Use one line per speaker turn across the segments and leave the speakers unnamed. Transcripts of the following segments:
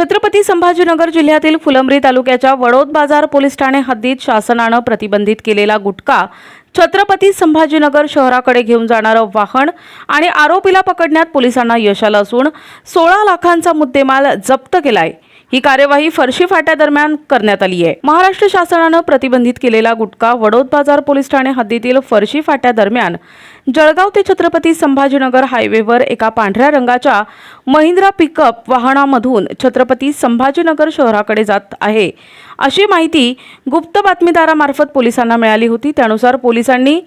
छत्रपती संभाजीनगर जिल्ह्यातील फुलंब्री तालुक्याच्या वडोद बाजार पोलीस ठाणे हद्दीत शासनानं प्रतिबंधित केलेला गुटखा छत्रपती संभाजीनगर शहराकडे घेऊन जाणारं वाहन आणि आरोपीला पकडण्यात पोलिसांना यश आलं असून 16 लाखांचा मुद्देमाल जप्त केलाय। ही कार्यवाही फरशी फाट्यादरम्यान करण्यात आली आहे। महाराष्ट्र शासनानं प्रतिबंधित केलेला गुटखा वडोद बाजार पोलीस ठाणे हद्दीतील फरशी फाट्यादरम्यान जळगाव ते छत्रपती संभाजीनगर हायवेवर एका पांढऱ्या रंगाच्या महिंद्रा पिकअप वाहनामधून छत्रपती संभाजीनगर शहराकडे जात आहे अशी माहिती गुप्त बातमीदारामार्फत पोलिसांना मिळाली होती। त्यानुसार पोलिसांनी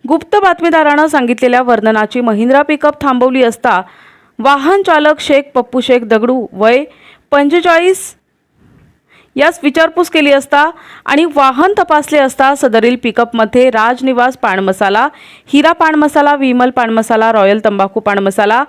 गुप्त बातमीदारानं सांगितलेल्या वर्णनाची महिंद्रा पिकअप थांबवली असता वाहन चालक शेख पप्पू शेख दगडू वय 45 यास विचारपूस केली असता आणि वाहन तपासले असता सदरील पिकअपमध्ये राजनिवास पान मसाला, हिरा पान मसाला, विमल पान मसाला, रॉयल तंबाखू पान मसाला,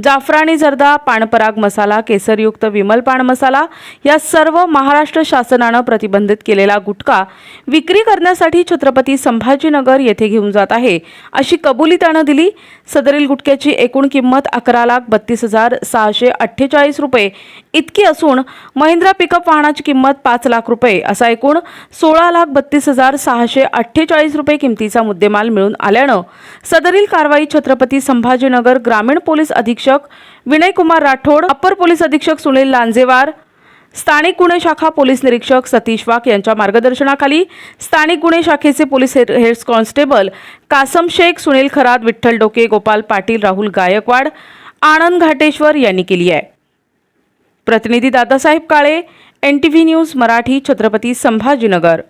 जाफरानी जर्दा पानपराग मसाला, केसरयुक्त विमल पान मसाला या सर्व महाराष्ट्र शासनानं प्रतिबंधित केलेला गुटखा विक्री करण्यासाठी छत्रपती संभाजीनगर येथे घेऊन जात आहे अशी कबुली त्यानं दिली। सदरील गुटख्याची एकूण किंमत 11,32,648 रुपये इतकी असून महिंद्रा पिकअप वाहनाची किंमत 5 लाख रुपये असा एकूण 16,32,648 रुपये किमतीचा मुद्देमाल मिळून आल्यानं सदरील कारवाई छत्रपती संभाजीनगर ग्रामीण पोलीस अधीक्षक विनय कुमार राठोड, अप्पर पोलीस अधीक्षक सुनील लांजेवार, स्थानिक गुन्हे शाखा पोलीस निरीक्षक सतीश वाघ यांच्या मार्गदर्शनाखाली स्थानिक गुन्हे शाखेचे police head constable Kasam Shaikh, Sunil Kharat, Vitthal Doke, Gopal Patil, Rahul Gaikwad, आनंद घाटेश्वर यांनी केली आहे। प्रतिनिधी दादासाहेब काळे, NTV न्यूज मराठी, छत्रपती संभाजीनगर।